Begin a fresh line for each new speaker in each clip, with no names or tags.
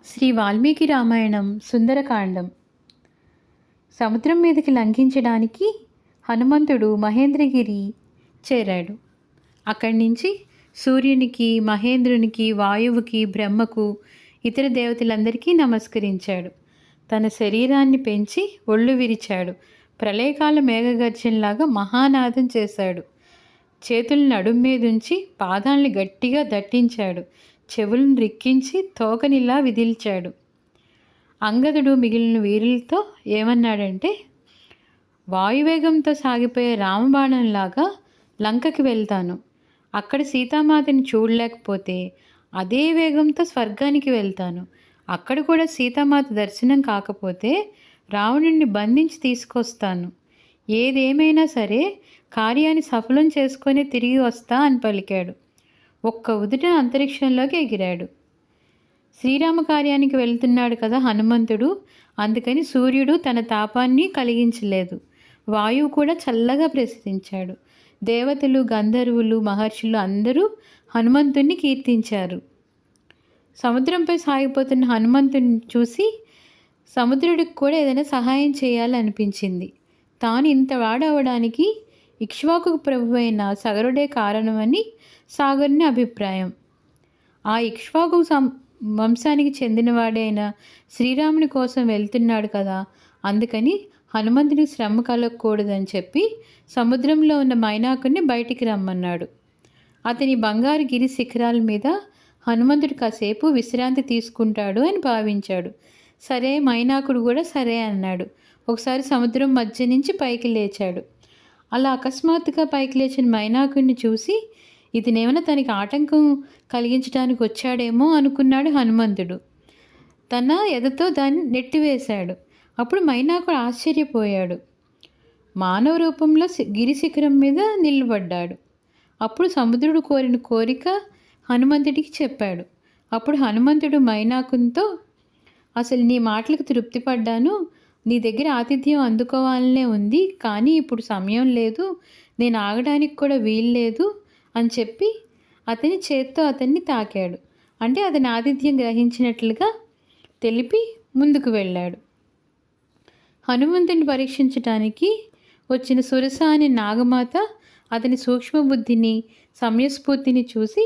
శ్రీ వాల్మీకి రామాయణం సుందరకాండం. సముద్రం మీదకి లంఘించడానికి హనుమంతుడు మహేంద్రగిరి చేరాడు. అక్కడి నుంచి సూర్యునికి, మహేంద్రునికి, వాయువుకి, బ్రహ్మకు, ఇతర దేవతలందరికీ నమస్కరించాడు. తన శరీరాన్ని పెంచి ఒళ్ళు విరిచాడు. ప్రళయకాల మేఘగర్జనలాగా మహానాదం చేశాడు. చేతులను నడుం మీదుంచి పాదాల్ని గట్టిగా దట్టించాడు. చెవులను రిక్కించి తోకనిలా విదిల్చాడు. అంగదుడు మిగిలిన వీరులతో ఏమన్నాడంటే, వాయువేగంతో సాగిపోయే రామబాణంలాగా లంకకి వెళ్తాను. అక్కడ సీతామాతని చూడలేకపోతే అదే వేగంతో స్వర్గానికి వెళ్తాను. అక్కడ కూడా సీతామాత దర్శనం కాకపోతే రావణుణ్ణి బంధించి తీసుకొస్తాను. ఏదేమైనా సరే కార్యాన్ని సఫలం చేసుకొని తిరిగి వస్తా అని పలికాడు. ఒక్క ఉదుట అంతరిక్షంలోకి ఎగిరాడు. శ్రీరామ కార్యానికి వెళ్తున్నాడు కదా హనుమంతుడు, అందుకని సూర్యుడు తన తాపాన్ని కలిగించలేదు. వాయువు కూడా చల్లగా ప్రసరించాడు. దేవతలు, గంధర్వులు, మహర్షులు అందరూ హనుమంతుణ్ణి కీర్తించారు. సముద్రంపై సాగిపోతున్న హనుమంతుని చూసి సముద్రుడికి కూడా ఏదైనా సహాయం చేయాలనిపించింది. తాను ఇంత వాడవడానికి ఇక్ష్వాకు ప్రభువైన సగరుడే కారణమని సాగరుని అభిప్రాయం. ఆ ఇక్ష్వాకు వంశానికి చెందినవాడైన శ్రీరాముని కోసం వెళ్తున్నాడు కదా, అందుకని హనుమంతునికి శ్రమ కలగకూడదని చెప్పి సముద్రంలో ఉన్న మైనాకుని బయటికి రమ్మన్నాడు. అతని బంగారు గిరి శిఖరాల మీద హనుమంతుడు కాసేపు విశ్రాంతి తీసుకుంటాడు అని భావించాడు. సరే, మైనాకుడు కూడా సరే అన్నాడు. ఒకసారి సముద్రం మధ్య నుంచి పైకి లేచాడు. అలా అకస్మాత్తుగా పైకి లేచిన మైనాకుడిని చూసి ఇతనేమైనా తనకి ఆటంకం కలిగించడానికి వచ్చాడేమో అనుకున్నాడు హనుమంతుడు. తన ఎదతో దాన్ని నెట్టివేశాడు. అప్పుడు మైనాకుడు ఆశ్చర్యపోయాడు. మానవ రూపంలో గిరిశిఖరం మీద నిలబడ్డాడు. అప్పుడు సముద్రుడు కోరిన కోరిక హనుమంతుడికి చెప్పాడు. అప్పుడు హనుమంతుడు మైనాకునితో, అసలు నీ మాటలకు తృప్తి పడ్డాను. నీ దగ్గర ఆతిథ్యం అందుకోవాలనే ఉంది, కానీ ఇప్పుడు సమయం లేదు, నేను ఆగడానికి కూడా వీల్లేదు అని చెప్పి అతని చేత్తో అతన్ని తాకాడు. అంటే అతని ఆతిథ్యం గ్రహించినట్లుగా తెలిపి ముందుకు వెళ్ళాడు. హనుమంతుని పరీక్షించటానికి వచ్చిన సురస అనే నాగమాత అతని సూక్ష్మబుద్ధిని, సమయస్ఫూర్తిని చూసి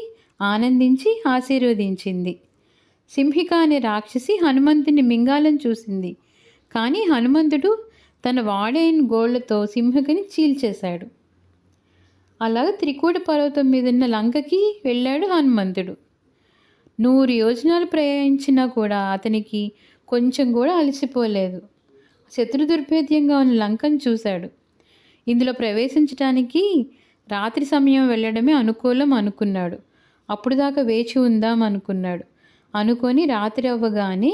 ఆనందించి ఆశీర్వదించింది. సింహిక అనే రాక్షసి హనుమంతుని మింగాలని చూసింది. కానీ హనుమంతుడు తన వాడైన గోళ్లతో సింహికని చీల్చేశాడు. అలాగే త్రికూట పర్వతం మీదున్న లంకకి వెళ్ళాడు హనుమంతుడు. 100 యోజనాలు ప్రయాణించినా కూడా అతనికి కొంచెం కూడా అలసిపోలేదు. శత్రు దుర్భేద్యంగా ఉన్న లంకను చూశాడు. ఇందులో ప్రవేశించడానికి రాత్రి సమయం వెళ్ళడమే అనుకూలం అనుకున్నాడు. అప్పుడు దాకా వేచి ఉందాం అనుకున్నాడు. అనుకొని రాత్రి అవ్వగానే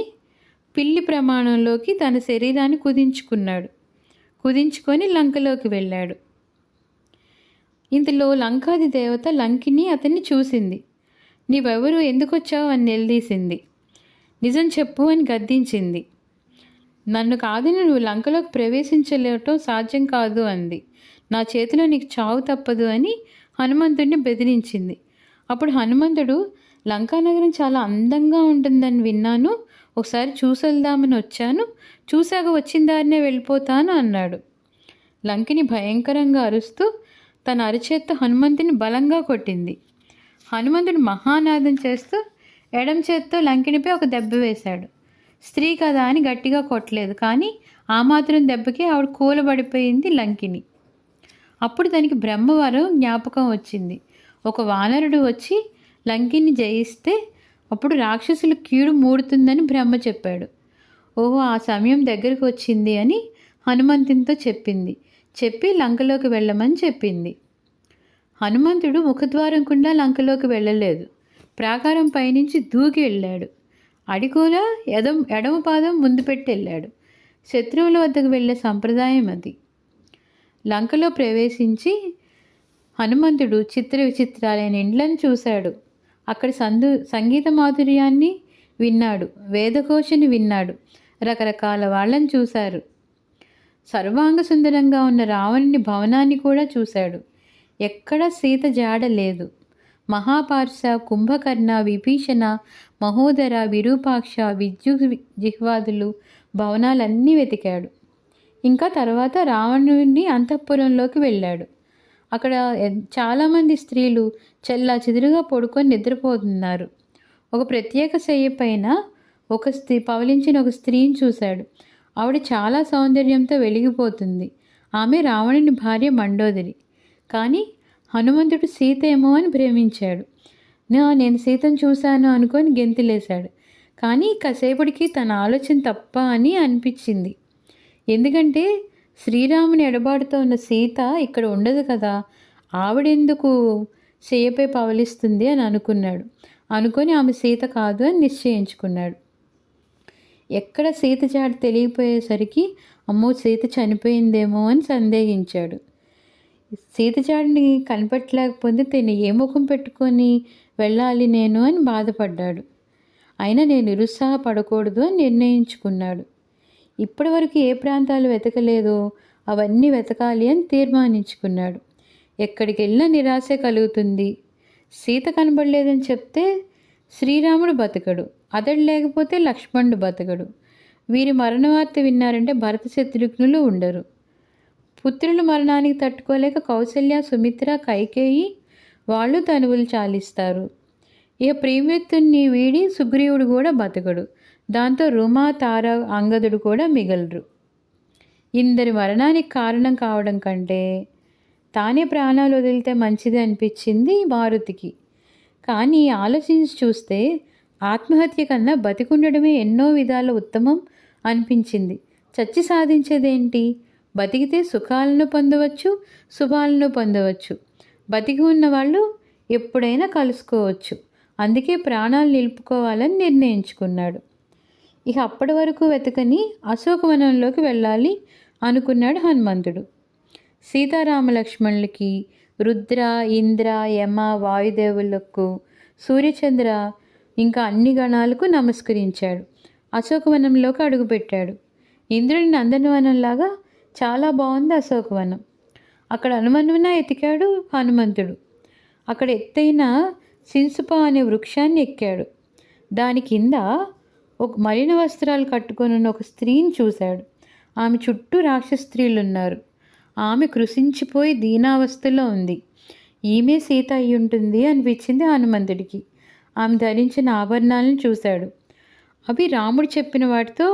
పిల్లి ప్రమాణంలోకి తన శరీరాన్ని కుదించుకొని లంకలోకి వెళ్ళాడు. ఇంతలో లంకాది దేవత లంకిని అతన్ని చూసింది. నీవెవరు, ఎందుకొచ్చావు అని నిలదీసింది. నిజం చెప్పు అని గద్దించింది. నన్ను కాదని నువ్వు లంకలోకి ప్రవేశించలేవటం సాధ్యం కాదు అంది. నా చేతిలో నీకు చావు తప్పదు అని హనుమంతుడిని బెదిరించింది. అప్పుడు హనుమంతుడు, లంకానగరం చాలా అందంగా ఉంటుందని విన్నాను, ఒకసారి చూసెళ్దామని వచ్చాను, చూశాక వచ్చిన దారినే వెళ్ళిపోతాను అన్నాడు. లంకిని భయంకరంగా అరుస్తూ తన అరిచేత్తో హనుమంతుని బలంగా కొట్టింది. హనుమంతుడు మహానాదం చేస్తూ ఎడం చేత్తో లంకినిపై ఒక దెబ్బ వేశాడు. స్త్రీ కదా అని గట్టిగా కొట్టలేదు, కానీ ఆ మాత్రం దెబ్బకి ఆవిడ కూలబడిపోయింది లంకిని. అప్పుడు తనకి బ్రహ్మవరం జ్ఞాపకం వచ్చింది. ఒక వానరుడు వచ్చి లంకిని జయిస్తే అప్పుడు రాక్షసులు కీడు మూడుతుందని బ్రహ్మ చెప్పాడు. ఓహో, ఆ సమయం దగ్గరకు వచ్చింది అని హనుమంతునితో చెప్పి లంకలోకి వెళ్ళమని చెప్పింది. హనుమంతుడు ముఖద్వారం గుండా లంకలోకి వెళ్ళలేదు. ప్రాకారం పైనుంచి దూకి వెళ్ళాడు. అడిగోలా ఎడమ పాదం ముందు పెట్టి వెళ్ళాడు. శత్రువుల వద్దకు వెళ్ళే సంప్రదాయం అది. లంకలో ప్రవేశించి హనుమంతుడు చిత్ర విచిత్రాలైన ఇండ్లను చూశాడు. అక్కడ సంగీత మాధుర్యాన్ని విన్నాడు, వేదఘోషని విన్నాడు, రకరకాల వాళ్ళని చూశారు. సర్వాంగ సుందరంగా ఉన్న రావణుని భవనాన్ని కూడా చూశాడు. ఎక్కడ సీత జాడ లేదు. మహాపార్శ, కుంభకర్ణ, విభీషణ, మహోదర, విరూపాక్ష, జిహ్వాదులు భవనాలన్నీ వెతికాడు. ఇంకా తర్వాత రావణుని అంతఃపురంలోకి వెళ్ళాడు. అక్కడ చాలామంది స్త్రీలు చెల్లాచెదురుగా పడుకొని నిద్రపోతున్నారు. ఒక ప్రత్యేక శయ్య పైన పవలించిన ఒక స్త్రీని చూశాడు. ఆవిడ చాలా సౌందర్యంతో వెలిగిపోతుంది. ఆమె రావణుని భార్య మండోదరి. కానీ హనుమంతుడు సీత ఏమో అని భ్రమించాడు. నేను సీతను చూశాను అనుకొని గెంతులేశాడు. కానీ కాసేపటికి తన ఆలోచన తప్ప అని అనిపించింది. ఎందుకంటే శ్రీరాముని ఎడబాటుతో ఉన్న సీత ఇక్కడ ఉండదు కదా, ఆవిడెందుకు శయ్యపై పవలిస్తుంది అని అనుకొని ఆమె సీత కాదు అని నిశ్చయించుకున్నాడు. ఎక్కడ సీత జాడ తెలియపోయేసరికి అమ్మో సీత చనిపోయిందేమో అని సందేహించాడు. సీత జాడిని కనిపెట్టలేకపోతే తను ఏ ముఖం పెట్టుకొని వెళ్ళాలి నేను అని బాధపడ్డాడు. అయినా నేను నిరుత్సాహపడకూడదు అని నిర్ణయించుకున్నాడు. ఇప్పటి వరకు ఏ ప్రాంతాలు వెతకలేదో అవన్నీ వెతకాలి అని తీర్మానించుకున్నాడు. ఎక్కడికి వెళ్ళినా నిరాశ కలుగుతుంది. సీత కనబడలేదని చెప్తే శ్రీరాముడు బతకడు, అతడు లేకపోతే లక్ష్మణుడు బతకడు. వీరి మరణ వార్త విన్నారంటే భరత శత్రుఘ్నులు ఉండరు. పుత్రుల మరణానికి తట్టుకోలేక కౌసల్య, సుమిత్ర, కైకేయి వాళ్ళు తనువులు చాలిస్తారు. ఇక ప్రియమిత్రుని వీడి సుగ్రీవుడు కూడా బతకడు. దాంతో రుమా, తార, అంగదుడు కూడా మిగలరు. ఇందరి మరణానికి కారణం కావడం కంటే తానే ప్రాణాలు వదిలితే మంచిది అనిపించింది మారుతికి. కానీ ఆలోచించి చూస్తే ఆత్మహత్య కన్నా బతికుండడమే ఎన్నో విధాల ఉత్తమం అనిపించింది. చచ్చి సాధించేదేంటి? బతికితే సుఖాలను పొందవచ్చు, శుభాలను పొందవచ్చు. బతికి ఉన్న వాళ్ళు ఎప్పుడైనా కలుసుకోవచ్చు. అందుకే ప్రాణాలు నిలుపుకోవాలని నిర్ణయించుకున్నాడు. ఇక అప్పటి వరకు వెతకని అశోకవనంలోకి వెళ్ళాలి అనుకున్నాడు హనుమంతుడు. సీతారామ లక్ష్మణులకి, రుద్ర, ఇంద్ర, యమ, వాయుదేవులకు, సూర్యచంద్ర ఇంకా అన్ని గణాలకు నమస్కరించాడు. అశోకవనంలోకి అడుగుపెట్టాడు. ఇంద్రుడి నందనవనంలాగా చాలా బాగుంది అశోకవనం. అక్కడ అనుమనున ఎతికాడు హనుమంతుడు. అక్కడ ఎత్తైన సింసుప అనే వృక్షాన్ని ఎక్కాడు. దాని కింద ఒక మలిన వస్త్రాలు కట్టుకొని ఒక స్త్రీని చూశాడు. ఆమె చుట్టూ రాక్షస స్త్రీలు ఉన్నారు. ఆమె కృషించిపోయి దీనావస్థలో ఉంది. ఈమె సీత అయి ఉంటుంది అనిపించింది హనుమంతుడికి. ఆమె ధరించిన ఆభరణాలను చూశాడు. అవి రాముడు చెప్పిన వాటితో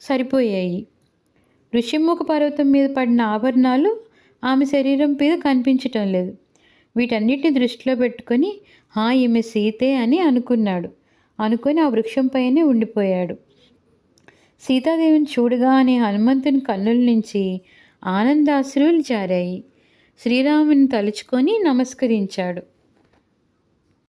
సరిపోయాయి. ఋషిముఖ పర్వతం మీద పడిన ఆభరణాలు ఆమె శరీరం మీద కనిపించటం లేదు. వీటన్నిటిని దృష్టిలో పెట్టుకొని ఈమె సీతే అని అనుకొని ఆ వృక్షంపైనే ఉండిపోయాడు. సీతాదేవిని చూడగానే హనుమంతుని కన్నుల నుంచి ఆనందాశ్రువులు జారాయి. శ్రీరాముని తలుచుకొని నమస్కరించాడు.